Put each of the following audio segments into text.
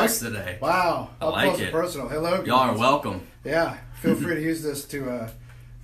house today. Wow. I like close it. And personal. Hello. Y'all are welcome. Yeah. Feel free to use this for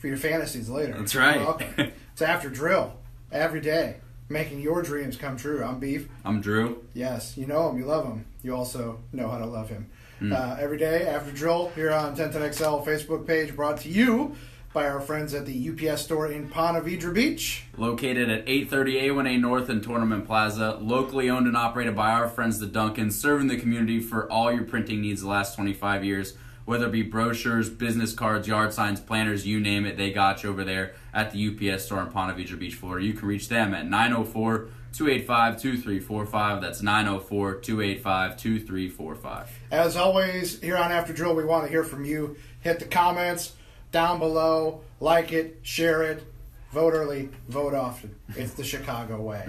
your fantasies later. That's right. You're welcome. It's After Drill. Every day. Making your dreams come true. I'm Beef. I'm Drew. Yes. You know him. You love him. You also know how to love him. Every day, After Drill, here on 1010XL Facebook page, brought to you by our friends at the UPS store in Ponte Vedra Beach. Located at 830 A1A North in Tournament Plaza. Locally owned and operated by our friends the Duncans, serving the community for all your printing needs the last 25 years. Whether it be brochures, business cards, yard signs, planners, you name it, they got you over there at the UPS store in Ponte Vedra Beach, Florida. You can reach them at 904-285-2345. That's 904-285-2345. As always, here on After Drill, we want to hear from you. Hit the comments down below, like it, share it, vote early, vote often. It's the Chicago way.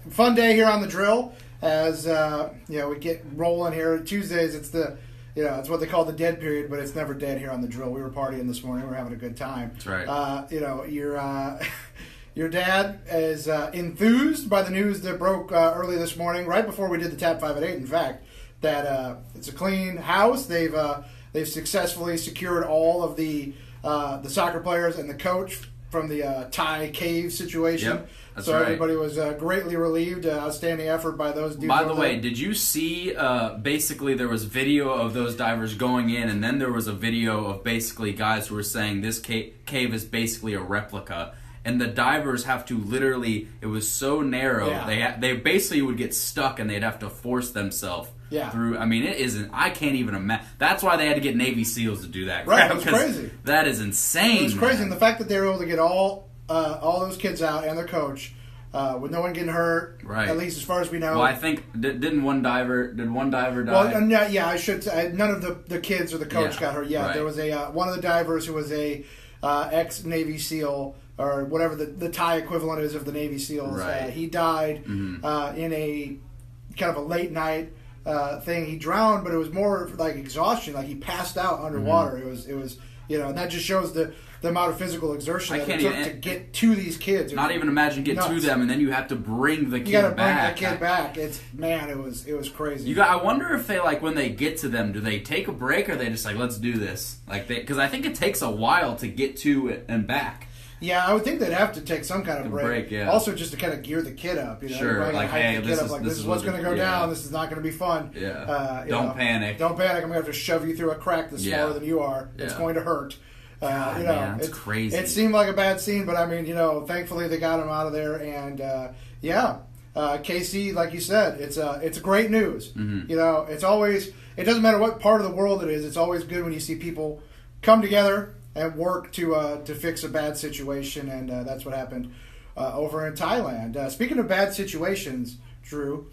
Fun day here on the Drill as we get rolling here. Tuesdays, it's it's what they call the dead period, but it's never dead here on the Drill. We were partying this morning. We were having a good time. That's right. Your dad is enthused by the news that broke early this morning, right before we did the Tap 5 at 8, in fact, that it's a clean house. They've successfully secured all of the soccer players and the coach from the Thai cave situation. Yep, that's so right. Everybody was greatly relieved. Outstanding effort by those dudes. By the way, did you see, basically there was video of those divers going in, and then there was a video of basically guys who were saying this cave is basically a replica. And the divers have to literally, it was so narrow, they basically would get stuck and they'd have to force themselves through. I mean, it isn't, I can't even imagine. That's why they had to get Navy SEALs to do that. Right, it was crazy. That is insane. It was crazy. And the fact that they were able to get all those kids out and their coach with no one getting hurt, right? At least as far as we know. Well, I think, did one diver die? Well, I should say, none of the kids or the coach got hurt. Yeah, right. There was one of the divers who was a ex-Navy SEAL, or whatever the Thai equivalent is of the Navy SEALs. Right. He died in a kind of a late night thing. He drowned, but it was more like exhaustion. Like he passed out underwater. It was and that just shows the amount of physical exertion that it took to get to these kids. Not even imagine getting to them, and then you have to bring the kid back. You got to bring the kid back. It was crazy. I wonder if they, like, when they get to them, do they take a break, or are they just like, let's do this? Like, because I think it takes a while to get to it and back. Yeah, I would think they'd have to take some kind of break. Yeah. Also, just to kind of gear the kid up. Sure, like, hey, this is what's going to go down. This is not going to be fun. Yeah. Don't panic. Don't panic. I'm going to have to shove you through a crack that's smaller than you are. It's going to hurt. God, man, it's crazy. It seemed like a bad scene, but I mean, thankfully they got him out of there, and KC, like you said, it's great news. It's always, it doesn't matter what part of the world it is. It's always good when you see people come together and work to fix a bad situation, and that's what happened over in Thailand. Speaking of bad situations, Drew,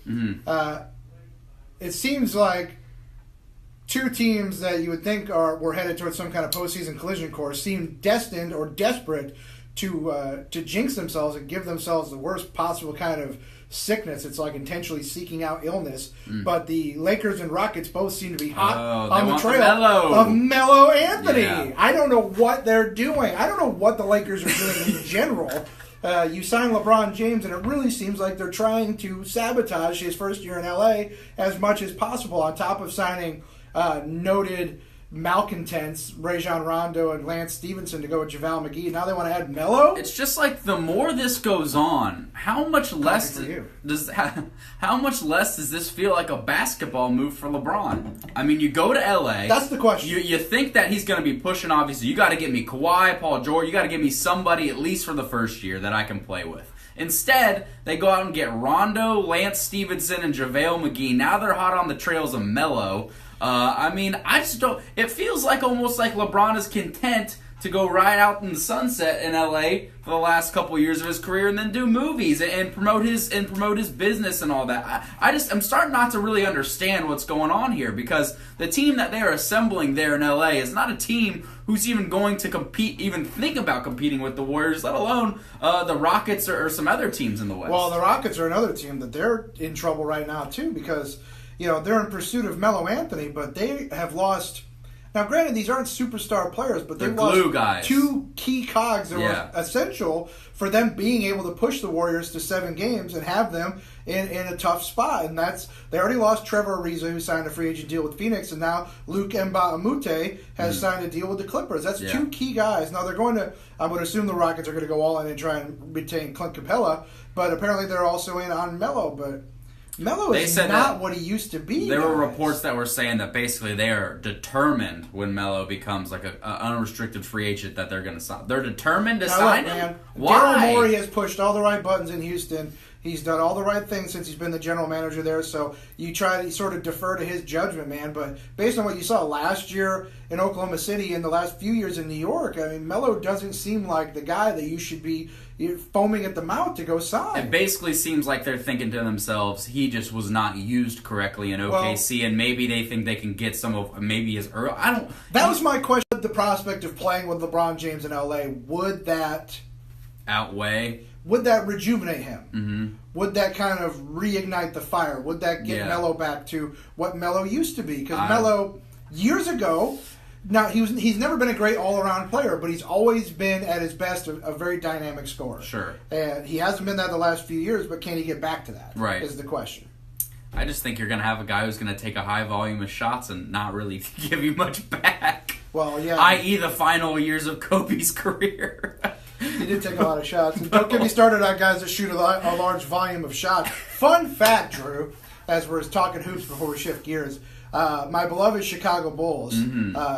it seems like two teams that you would think were headed towards some kind of postseason collision course seem destined or desperate to jinx themselves and give themselves the worst possible kind of sickness. It's like intentionally seeking out illness. But the Lakers and Rockets both seem to be hot on the trail of Melo Anthony. Yeah. I don't know what they're doing. I don't know what the Lakers are doing in general. You sign LeBron James, and it really seems like they're trying to sabotage his first year in LA as much as possible, on top of signing noted malcontents Rajon Rondo and Lance Stevenson to go with JaVale McGee. Now they want to add Melo? It's just like, the more this goes on, how much less does this feel like a basketball move for LeBron? I mean, you go to LA. That's the question. You think that he's going to be pushing, obviously. You got to get me Kawhi, Paul George. You got to give me somebody, at least for the first year, that I can play with. Instead, they go out and get Rondo, Lance Stevenson, and JaVale McGee. Now they're hot on the trails of Melo. I mean, I just don't. It feels like almost like LeBron is content to go right out in the sunset in LA for the last couple years of his career, and then do movies and promote his business and all that. I'm starting not to really understand what's going on here, because the team that they are assembling there in LA is not a team who's even going to compete, even think about competing with the Warriors, let alone the Rockets or some other teams in the West. Well, the Rockets are another team that they're in trouble right now too, because they're in pursuit of Melo Anthony, but they have lost Now, granted, these aren't superstar players, but they They're lost glue guys. 2 key cogs that Yeah. were essential for them being able to push the Warriors to 7 games and have them in a tough spot. And they already lost Trevor Ariza, who signed a free agent deal with Phoenix, and now Luke Mbamute has signed a deal with the Clippers. That's 2 key guys. Now they're going to, I would assume the Rockets are going to go all in and try and retain Clint Capella, but apparently they're also in on Melo, but Melo is not what he used to be. There were reports that were saying that basically they are determined when Melo becomes like an unrestricted free agent that they're going to sign. They're determined to sign him? Why? Daryl Morey has pushed all the right buttons in Houston. He's done all the right things since he's been the general manager there, so you try to sort of defer to his judgment, man. But based on what you saw last year in Oklahoma City and the last few years in New York, I mean, Melo doesn't seem like the guy that you should be foaming at the mouth to go sign. It basically seems like they're thinking to themselves, he just was not used correctly in OKC, and maybe they think they can get some of maybe his early. That was my question. The prospect of playing with LeBron James in LA, would that outweigh? Would that rejuvenate him? Mm-hmm. Would that kind of reignite the fire? Would that get Melo back to what Melo used to be? Because Melo, years ago, now he's never been a great all-around player, but he's always been at his best a very dynamic scorer. Sure. And he hasn't been that the last few years, but can he get back to that? Right. Is the question. I just think you're going to have a guy who's going to take a high volume of shots and not really give you much back. Well, yeah. I.e. the final years of Kobe's career. He did take a lot of shots. And don't get me started on guys that shoot a large volume of shots. Fun fact, Drew, as we're talking hoops before we shift gears, my beloved Chicago Bulls,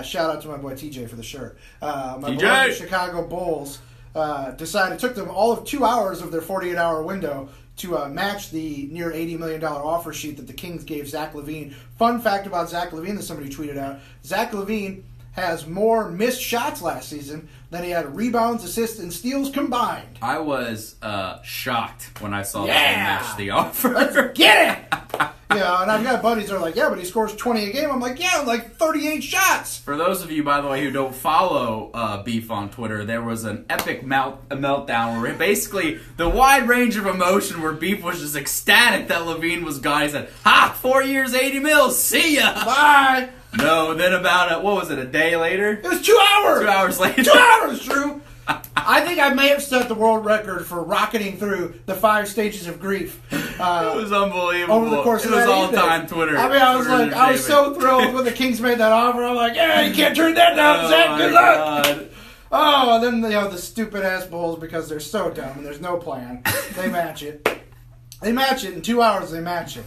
shout out to my boy TJ for the shirt. My beloved Chicago Bulls decided, it took them all of 2 hours of their 48-hour window to match the near $80 million offer sheet that the Kings gave Zach LaVine. Fun fact about Zach LaVine that somebody tweeted out, Zach LaVine has more missed shots last season than he had rebounds, assists, and steals combined. I was shocked when I saw that they matched the offer. Let's get it! Yeah, and I've got buddies that are like, yeah, but he scores 20 a game. I'm like, yeah, like 38 shots. For those of you, by the way, who don't follow Beef on Twitter, there was an epic meltdown where basically the wide range of emotion where Beef was just ecstatic that Levine was gone. He said, 4 years, 80 mils, see ya! Bye! No, then about, a day later? It was 2 hours! 2 hours later. 2 hours, Drew! I think I may have set the world record for rocketing through the 5 stages of grief. It was unbelievable. Over the course of that evening. It was all-time Twitter. I mean, I was so thrilled when the Kings made that offer. I'm like, yeah, you can't turn that down, Zach. Good luck. God. Oh, and then the stupid-ass Bulls, because they're so dumb and there's no plan, they match it. They match it. In 2 hours, they match it.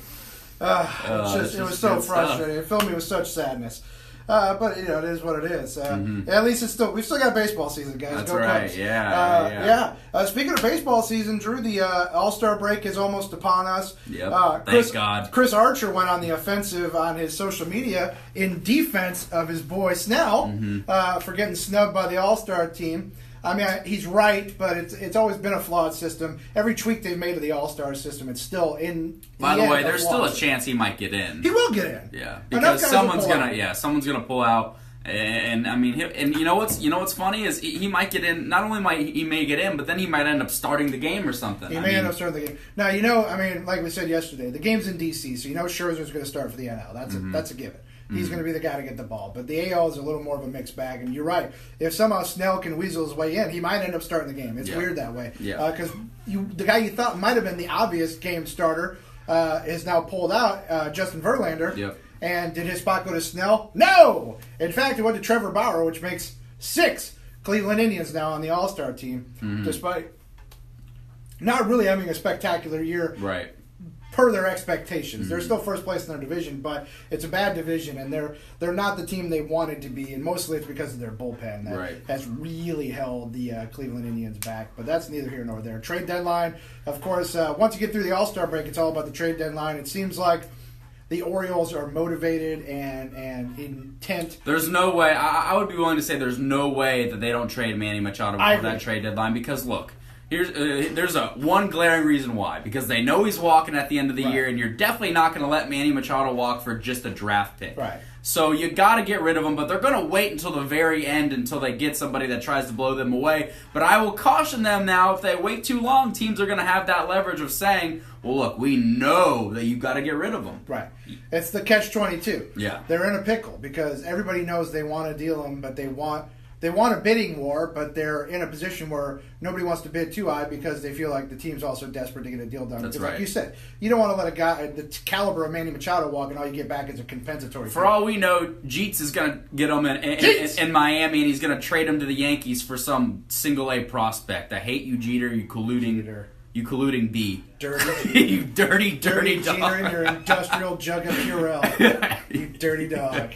It was so frustrating. It filled me with such sadness. But it is what it is. At least we've still got baseball season, guys. That's Go right. Cubs. Yeah. Speaking of baseball season, Drew, the All-Star break is almost upon us. Yep. Thank God. Chris Archer went on the offensive on his social media in defense of his boy Snell for getting snubbed by the All-Star team. I mean, he's right, but it's always been a flawed system. Every tweak they've made to the All-Star system, it's still in. By the way, there's still a chance he might get in. He will get in. Yeah, because someone's gonna pull out. And I mean, you know what's funny is he might get in. Not only might he may get in, but then he might end up starting the game or something. He may end up starting the game. Now like we said yesterday, the game's in DC, so Scherzer's going to start for the NL. That's a given. He's going to be the guy to get the ball. But the AL is a little more of a mixed bag. And you're right. If somehow Snell can weasel his way in, he might end up starting the game. It's weird that way. Yeah. Because the guy you thought might have been the obvious game starter is now pulled out, Justin Verlander. Yep. And did his spot go to Snell? No! In fact, it went to Trevor Bauer, which makes 6 Cleveland Indians now on the All-Star team, despite not really having a spectacular year. Right. Per their expectations. They're still first place in their division, but it's a bad division, and they're not the team they wanted to be, and mostly it's because of their bullpen that has really held the Cleveland Indians back, but that's neither here nor there. Trade deadline, of course, once you get through the All-Star break, it's all about the trade deadline. It seems like the Orioles are motivated and intent. There's no way, I would be willing to say there's no way that they don't trade Manny Machado before that trade deadline, because look, There's one glaring reason why. Because they know he's walking at the end of the year, and you're definitely not going to let Manny Machado walk for just a draft pick. Right. So you got to get rid of him, but they're going to wait until the very end until they get somebody that tries to blow them away. But I will caution them now, if they wait too long, teams are going to have that leverage of saying, well, look, we know that you've got to get rid of him. Right. It's the catch-22. Yeah. They're in a pickle because everybody knows they want to deal him, but they want a bidding war, but they're in a position where nobody wants to bid too high because they feel like the team's also desperate to get a deal done. That's because right. Like you said, you don't want to let a guy the caliber of Manny Machado walk and all you get back is a compensatory For fee. all we know, Jeets is going to get him in Miami, and he's going to trade him to the Yankees for some single-A prospect. I hate you, Jeter, you colluding B. Dirty. You dirty dog. Jeter and your industrial jug of Purell. You dirty dog.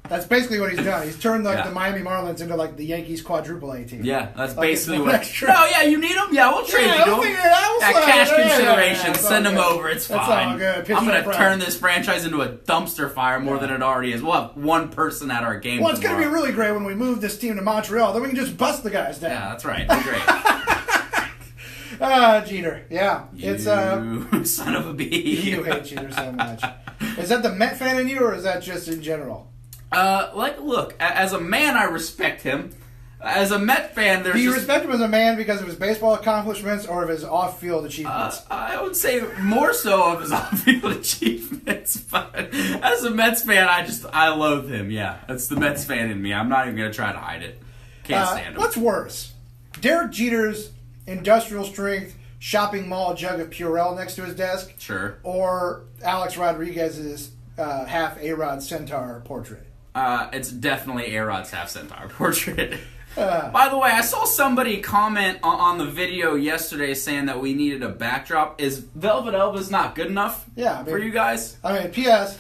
That's basically what he's done. He's turned the Miami Marlins into like the Yankees quadruple A team. Yeah, that's like basically no what. Extra. No, yeah, you need him. Yeah, we'll trade you to him. Cash consideration, send him over. It's fine. all good. I'm going to turn this franchise into a dumpster fire more than it already is. We'll have one person at our game. Well, it's going to be really great when we move this team to Montreal. Then we can just bust the guys down. Yeah, that's right. It'll be great. Jeter. Yeah, it's son of a bee. You hate Jeter so much. Is that the Met fan in you, or is that just in general? Look, as a man, I respect him. As a Met fan, there's Do you respect him as a man because of his baseball accomplishments or of his off-field achievements? I would say more so of his off-field achievements, but as a Mets fan, I loathe him, yeah. That's the Mets fan in me. I'm not even going to try to hide it. Can't stand him. What's worse? Derek Jeter's industrial strength shopping mall jug of Purell next to his desk? Sure. Or Alex Rodriguez's half A-Rod Centaur portrait? It's definitely A-Rod's half Centaur portrait. By the way, I saw somebody comment on the video yesterday saying that we needed a backdrop. Is Velvet Elvis not good enough for you guys? I mean, P.S.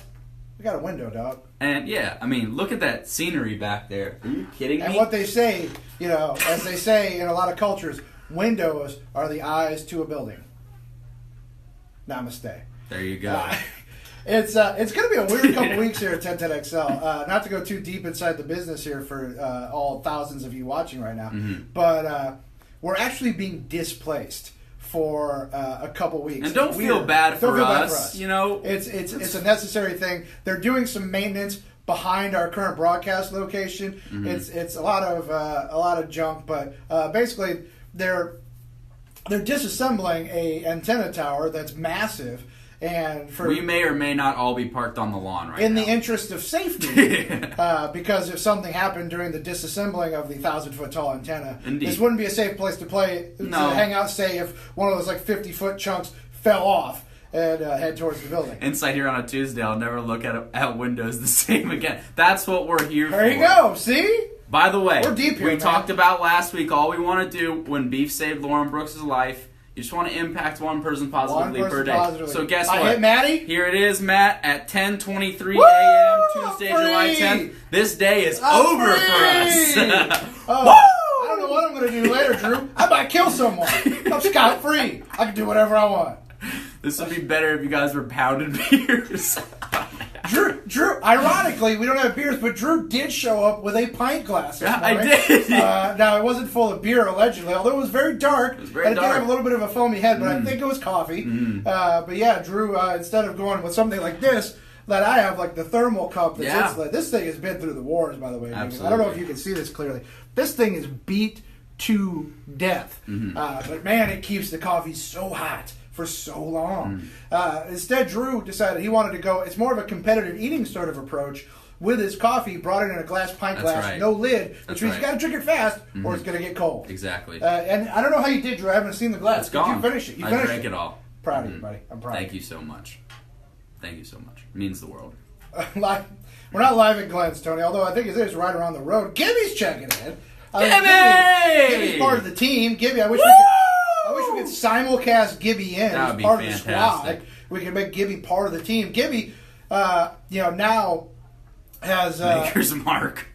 We got a window, dog. And yeah, I mean, look at that scenery back there. Are you kidding me? And what they say, as they say in a lot of cultures, windows are the eyes to a building. Namaste. There you go. It's going to be a weird couple weeks here at 1010XL. Not to go too deep inside the business here for all thousands of you watching right now, but we're actually being displaced for a couple weeks. And don't feel bad for us. It's a necessary thing. They're doing some maintenance behind our current broadcast location. It's a lot of junk, but basically they're disassembling a antenna tower that's massive. And we may or may not all be parked on the lawn right now. In the interest of safety, because if something happened during the disassembling of the 1,000-foot tall antenna, this wouldn't be a safe place to hang out, say, if one of those 50-foot chunks fell off and head towards the building. Inside here on a Tuesday, I'll never look at windows the same again. That's what we're here for. There you go, see? By the way, we're deep here, we talked about last week, all we want to do when Beef saved Lauren Brooks' life, you just want to impact one person positively per day. Positively. So guess what? I hit Maddie. Here it is, Matt, at 10:23 a.m. Tuesday, July 10th. This day is over for us. I don't know what I'm going to do later, Drew. I might kill someone. I'm scot-free. I can do whatever I want. This would be better if you guys were pounding beers. Drew, ironically, we don't have beers, but Drew did show up with a pint glass. Yeah, I did. Now, it wasn't full of beer, allegedly, although it was very dark. It was very and dark. It did have a little bit of a foamy head, but I think it was coffee. But yeah, Drew, instead of going with something like this, that I have, like the thermal cup that's insulated. This thing has been through the wars, by the way. Absolutely. I don't know if you can see this clearly. This thing is beat to death. But man, it keeps the coffee so hot for so long. Instead, Drew decided he wanted to go, it's more of a competitive eating sort of approach with his coffee, brought it in a pint glass, no lid, which means you got to drink it fast or it's going to get cold. Exactly. And I don't know how you did, Drew. I haven't seen the glass. It's gone. Did you finish it? I drank it all. Proud of you, buddy. I'm proud. Thank you so much. Thank you so much. It means the world. We're not live at Glenn's, Tony, although I think it is right around the road. Gibby's checking in. Gibby's part of the team. Gibby, I wish we could simulcast Gibby in. That would be part fantastic. Of the squad. We could make Gibby part of the team. Gibby, now has Maker's Mark.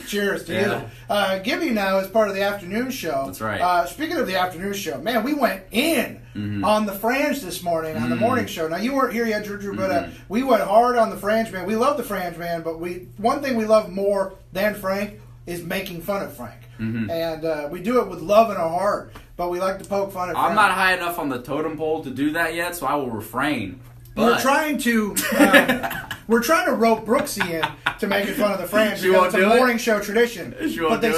Cheers to you. Gibby now is part of the afternoon show. That's right. Speaking of the afternoon show, man, we went in on the Frange this morning on the morning show. Now, you weren't here yet, Drew, but we went hard on the Frange man. We love the Frange man, but one thing we love more than Frank is making fun of Frank. And we do it with love in our heart, but we like to poke fun at Frank. I'm not high enough on the totem pole to do that yet, so I will refrain. But We're trying to rope Brooksy in to making fun of the Frank She because won't it's a do it? morning show tradition. She won't But do it?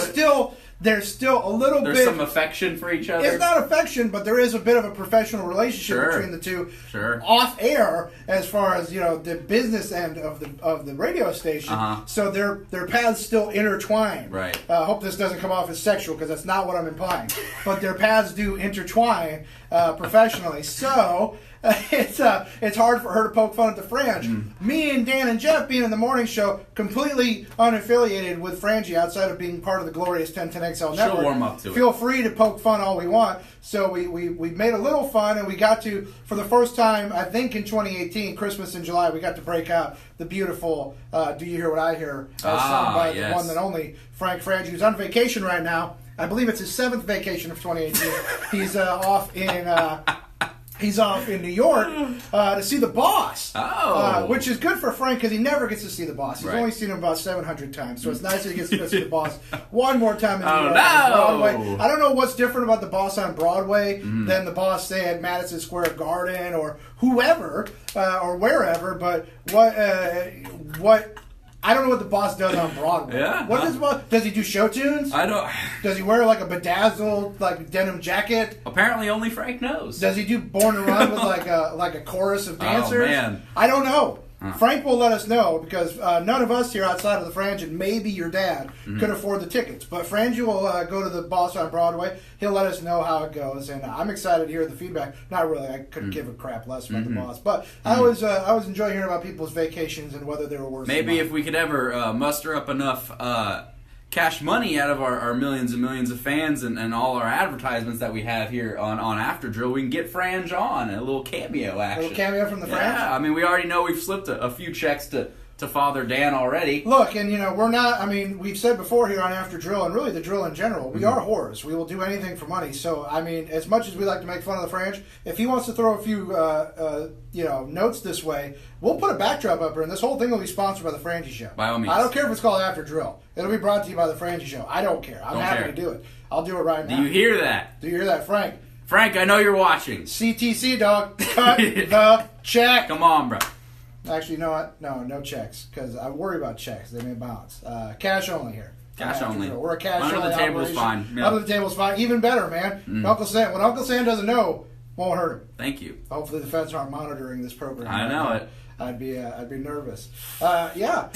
there's still a little There's bit. some affection for each other. It's not affection, but there is a bit of a professional relationship Sure. between the two. Sure. Off air, as far as the business end of the radio station. So their paths still intertwine. Right. I hope this doesn't come off as sexual because that's not what I'm implying. But their paths do intertwine professionally. So it's hard for her to poke fun at the Frange. Me and Dan and Jeff being in the morning show, completely unaffiliated with Frangie outside of being part of the glorious 1010XL network. She'll warm up to it. Feel free to poke fun all we want. So we made a little fun, and we got to, for the first time, I think in 2018, Christmas in July, we got to break out the beautiful Do You Hear What I Hear? Sung by the one and only Frank Frangie, who's on vacation right now. I believe it's his 7th vacation of 2018. He's off in New York to see the boss. Which is good for Frank because he never gets to see the boss. He's only seen him about 700 times. So it's nice that he gets to see the boss one more time in New York on Broadway. I don't know what's different about the boss on Broadway than the boss, say, at Madison Square Garden or whoever or wherever, but what I don't know what the boss does on Broadway. What does the boss? Does he do show tunes? I don't. Does he wear like a bedazzled denim jacket? Apparently, only Frank knows. Does he do Born to Run with like a chorus of dancers? Oh, man. I don't know. Frank will let us know because none of us here outside of the Frange and maybe your dad could afford the tickets. But Frangie will go to the boss on Broadway. He'll let us know how it goes, and I'm excited to hear the feedback. Not really. I couldn't give a crap less about the boss, but I always enjoy hearing about people's vacations and whether they were worth. Maybe if we could ever muster up enough cash money out of our millions and millions of fans and all our advertisements that we have here on After Drill, we can get Frange on a little cameo action. A little cameo from the Frange? Yeah, I mean, we already know we've slipped a few checks to Father Dan already. Look, and we're not, we've said before here on After Drill, and really the drill in general, we are whores. We will do anything for money. So, as much as we like to make fun of the Frange, if he wants to throw a few, notes this way, we'll put a backdrop up here, and this whole thing will be sponsored by the Frangie Show. By all means. I don't care if it's called After Drill. It'll be brought to you by the Frangie Show. I don't care. I'm happy to do it. I'll do it right now. Do you hear that? Do you hear that, Frank? Frank, I know you're watching. CTC, dog. Cut the check. Come on, bro. Actually, you know what? No checks, because I worry about checks. They may bounce. Cash only here. Cash only. We're a cash Under only the table's operation. fine. Yeah. Under the table's fine. Even better, man. Uncle Sam. When Uncle Sam doesn't know, won't hurt him. Thank you. Hopefully the feds aren't monitoring this program. I know it. I'd be nervous. Yeah.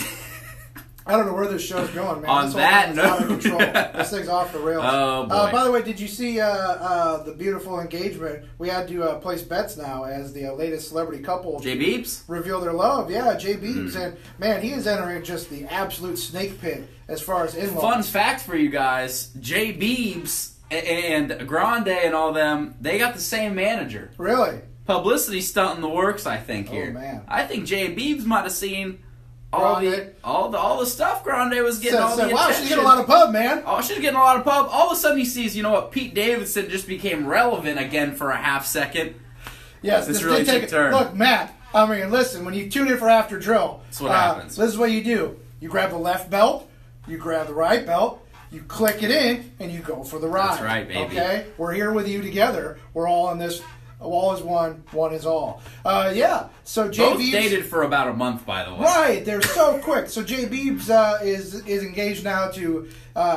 I don't know where this show's going, man. On that note, out of control. This thing's off the rails. Oh boy! By the way, did you see the beautiful engagement? We had to place bets now as the latest celebrity couple. Jay Beebs reveal their love. Yeah, Jay Beebs, and man, he is entering just the absolute snake pit as far as in-laws. Fun fact for you guys: Jay Beebs and Grande and all them, they got the same manager. Really? Publicity stunt in the works, I think. Here, man. I think Jay Beebs might have seen all the stuff Grande was getting. All the attention. Wow, she's getting a lot of pub, man. Oh, she's getting a lot of pub. All of a sudden, he sees, Pete Davidson just became relevant again for a half second. Yes, this really took a turn. Look, Matt. Listen. When you tune in for After Drill, that's what happens. This is what you do. You grab the left belt, you grab the right belt, you click it in, and you go for the ride. That's right, baby. Okay, we're here with you together. We're all in this. All is one, one is all. Yeah. So Jay Both Beebs dated for about a month, by the way. Right, they're so quick. So Jay Beebs is engaged now to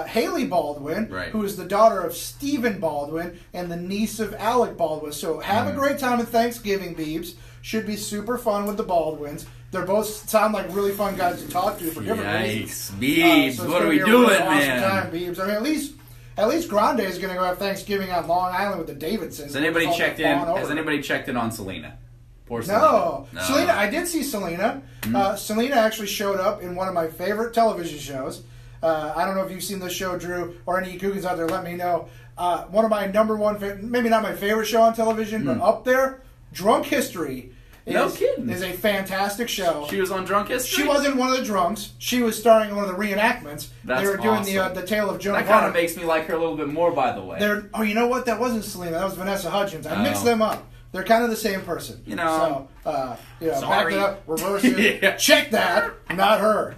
Haley Baldwin, who is the daughter of Stephen Baldwin and the niece of Alec Baldwin. So have a great time at Thanksgiving, Beebs. Should be super fun with the Baldwins. They're both sound like really fun guys to talk to for different reasons. Beebs, so what are we doing, man? Awesome time, Beebs. At least Grande is going to go have Thanksgiving on Long Island with the Davidsons. Has anybody checked in? Has anybody checked in on Selena? Poor Selena. No. Selena. I did see Selena. Selena actually showed up in one of my favorite television shows. I don't know if you've seen this show, Drew, or any Cougars out there. Let me know. One of my number one, maybe not my favorite show on television, but up there, Drunk History. Is a fantastic show. She was on Drunk History? She wasn't one of the drunks. She was starring in one of the reenactments. They were doing the tale of Joan of Arc. That kind of makes me like her a little bit more, by the way. You know what? That wasn't Selena. That was Vanessa Hudgens. I mixed them up. they're kind of the same person. So, back sorry. it up, reverse it, Yeah. check that, not her.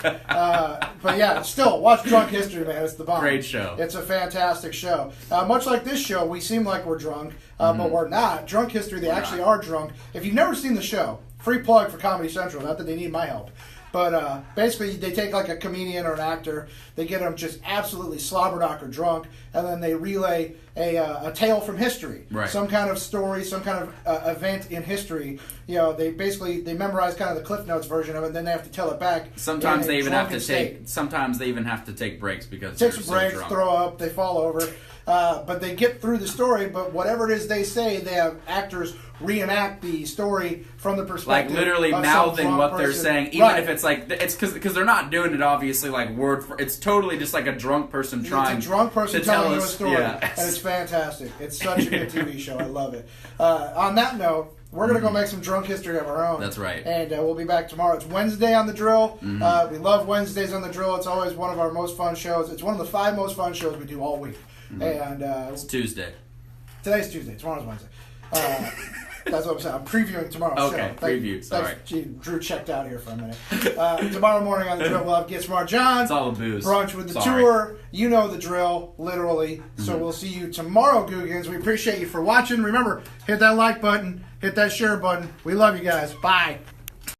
But yeah, still, watch Drunk History, man. It's the bomb. Great show. It's a fantastic show. Much like this show, we seem like we're drunk, but we're not. Drunk History, they actually are drunk. If you've never seen the show, free plug for Comedy Central, not that they need my help. But basically, they take like a comedian or an actor, they get them just absolutely slobber-knocker drunk, and then they relay a tale from history. Right. Some kind of story, some kind of event in history. They memorize kind of the Cliff Notes version of it, and then they have to tell it back. Sometimes they even have to state. take breaks because Take they're some breaks, so drunk. throw up, they fall over. But they get through the story, but whatever it is they say, they have actors reenact the story from the perspective like literally of mouthing some what drunk they're person. saying, even Right. if it's like it's because they're not doing it obviously like word for. It's totally just like a drunk person trying. It's a drunk person to tell telling you a us- story, yeah. and it's fantastic. It's such a good TV show. I love it. On that note, we're going to go make some drunk history of our own. That's right. And we'll be back tomorrow. It's Wednesday on The Drill. We love Wednesdays on The Drill. It's always one of our most fun shows. It's one of the 5 most fun shows we do all week. And It's Tuesday. today's Tuesday. Tomorrow's Wednesday. That's what I'm saying. I'm previewing tomorrow's show. Okay, preview. Sorry. Gee, Drew checked out here for a minute. Tomorrow morning on The Drill, we'll have Get Smart John. It's all the booze. Brunch with the Sorry. tour. You know the drill, literally. So we'll see you tomorrow, Googans. We appreciate you for watching. Remember, hit that like button, hit that share button. We love you guys. Bye.